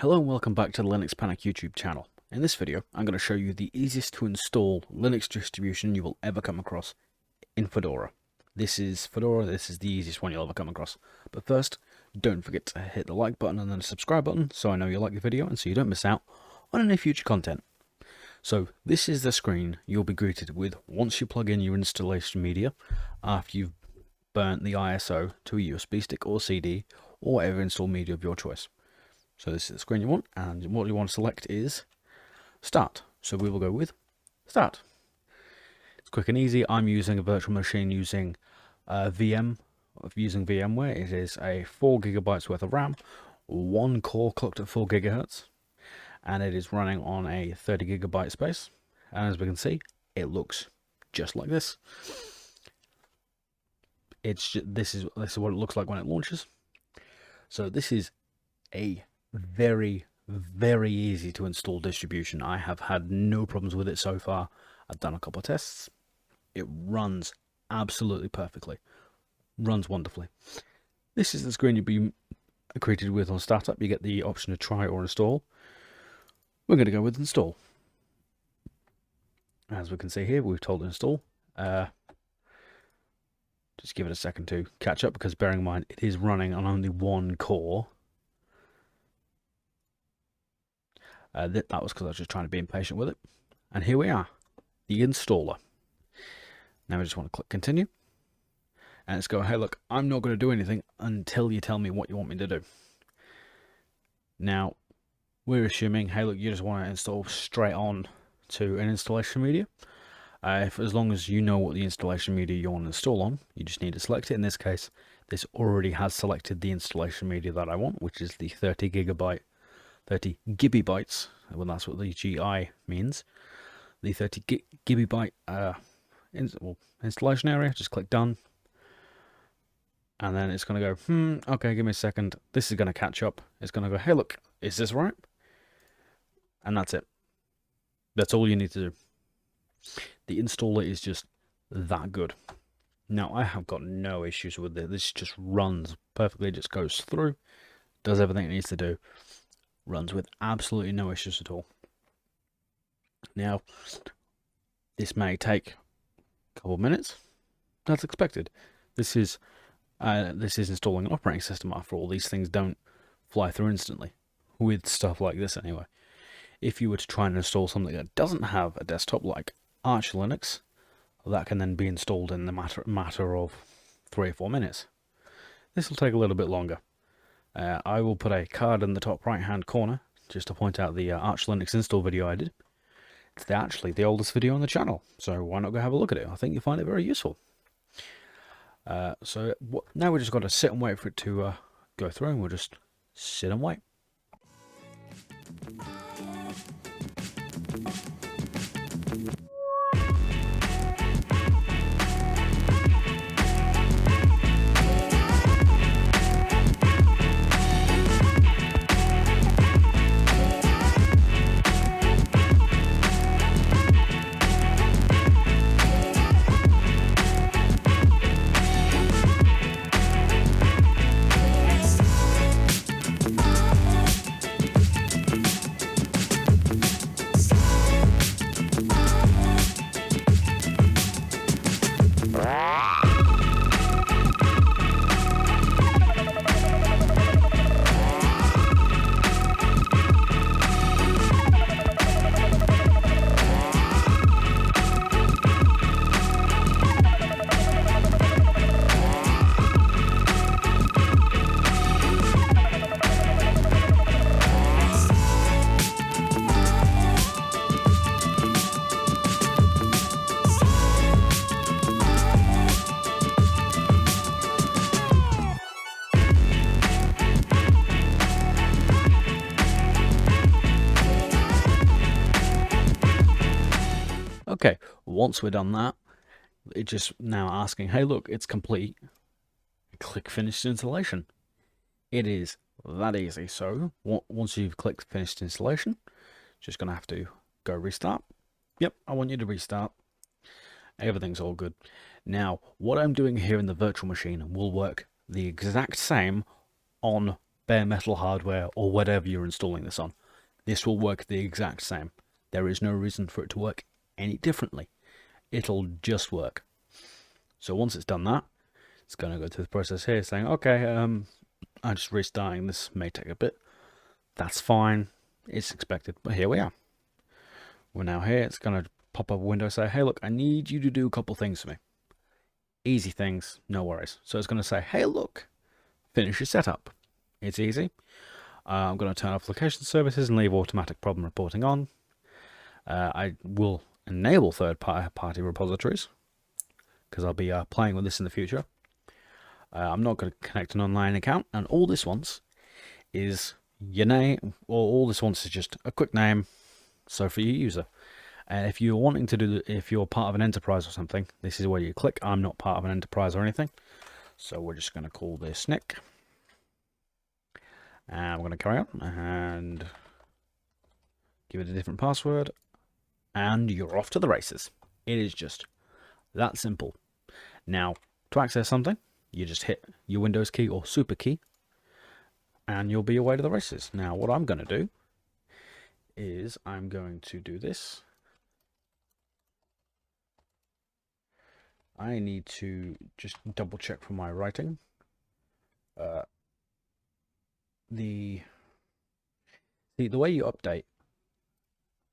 Hello and welcome back to the Linux Panic YouTube channel. In this video, I'm going to show you the easiest to install Linux distribution you will ever come across in Fedora. This is Fedora, this is the easiest one you'll ever come across. But first, don't forget to hit the like button and then the subscribe button so I know you like the video and so you don't miss out on any future content. So this is the screen you'll be greeted with once you plug in your installation media after you've burnt the ISO to a USB stick or CD or whatever install media of your choice. So this is the screen you want, and what you want to select is Start. So we will go with Start. It's quick and easy. I'm using a virtual machine using VMware. It is a 4 GB worth of RAM, one core clocked at 4 GHz, and it is running on a 30 GB space. And as we can see, it looks just like this. This is what it looks like when it launches. So this is a very easy to install distribution. I have had no problems with it so far. I've done a couple of tests. It runs absolutely perfectly. Runs wonderfully. This is the screen you'll be greeted with on startup. You get the option to try or install. We're going to go with install. As we can see here, we've told install. Just give it a second to catch up, because bearing in mind it is running on only one core. That was because I was just trying to be impatient with it. And here we are, the installer. Now we just want to click continue. And it's going, hey look, I'm not going to do anything until you tell me what you want me to do. Now, we're assuming, hey look, you just want to install straight on to an installation media. As long as you know what the installation media you want to install on, you just need to select it. In this case, this already has selected the installation media that I want, which is the 30 gigabytes, well that's what the GI means, the 30 gigabyte installation area. Just click done, and then it's going to go, okay, give me a second, this is going to catch up. It's going to go, hey look, is this right? And that's it. That's all you need to do. The installer is just that good. Now I have got no issues with it. This just runs perfectly, just goes through, does everything it needs to do. Runs with absolutely no issues at all. Now, this may take a couple of minutes. That's expected. This is installing an operating system. After all, these things don't fly through instantly with stuff like this anyway. If you were to try and install something that doesn't have a desktop like Arch Linux, that can then be installed in the matter of 3 or 4 minutes. This will take a little bit longer. I will put a card in the top right hand corner just to point out the Arch Linux install video I did. It's actually the oldest video on the channel, so why not go have a look at it? I think you'll find it very useful. Now we just got to sit and wait for it to go through, and we'll just sit and wait. Okay, once we're done that, it's just now asking, hey look, it's complete. Click Finish Installation. It is that easy. So once you've clicked Finished Installation, just going to have to go restart. Yep, I want you to restart. Everything's all good. Now, what I'm doing here in the virtual machine will work the exact same on bare metal hardware or whatever you're installing this on. This will work the exact same. There is no reason for it to work any differently. It'll just work. So once it's done that, it's going to go through the process here saying, okay, I'm just restarting. This may take a bit. That's fine. It's expected. But here we are. We're now here. It's going to pop up a window and say, hey, look, I need you to do a couple things for me. Easy things, no worries. So it's going to say, hey, look, finish your setup. It's easy. I'm going to turn off location services and leave automatic problem reporting on. I will enable third-party repositories because I'll be playing with this in the future. I'm not going to connect an online account, and all this wants is your name, or all this wants is just a quick name, so for your user. And if you're wanting to do, if you're part of an enterprise or something, this is where you click. I'm not part of an enterprise or anything, so we're just going to call this Nick. And we're going to carry on and give it a different password, and you're off to the races. It is just that simple. Now, to access something, you just hit your Windows key or super key, and you'll be away to the races. Now, what I'm going to do is I'm going to do this. I need to just double check for my writing. The way you update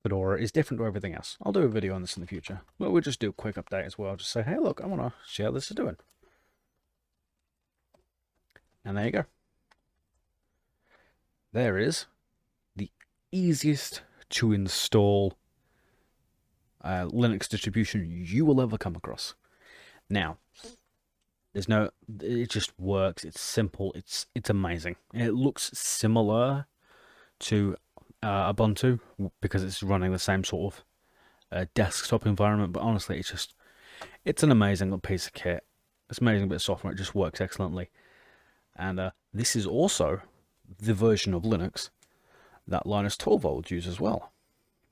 Fedora is different to everything else. I'll do a video on this in the future, but we'll just do a quick update as well. Just say, hey, look, I want to see how this is doing. And there you go. There is the easiest to install Linux distribution you will ever come across. Now, it just works. It's simple. It's amazing. It looks similar to Ubuntu because it's running the same sort of desktop environment. But honestly, it's an amazing little piece of kit. It's an amazing bit of software. It just works excellently. And this is also the version of Linux that Linus Torvalds uses as well.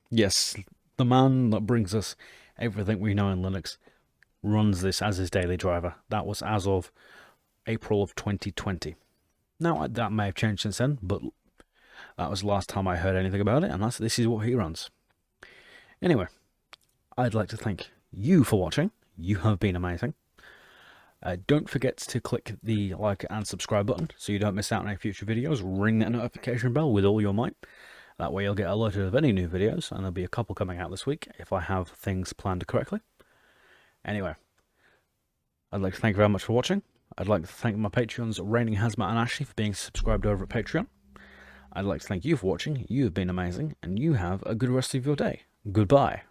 Yes, the man that brings us everything we know in Linux runs this as his daily driver. That was as of April of 2020. Now, that may have changed since then, but that was the last time I heard anything about it, and this is what he runs. Anyway, I'd like to thank you for watching. You have been amazing. Don't forget to click the like and subscribe button so you don't miss out on any future videos. Ring that notification bell with all your might. That way you'll get alerted of any new videos, and there'll be a couple coming out this week if I have things planned correctly. Anyway, I'd like to thank you very much for watching. I'd like to thank my Patreons, Raining Hazmat and Ashley, for being subscribed over at Patreon. I'd like to thank you for watching. You have been amazing, and you have a good rest of your day. Goodbye.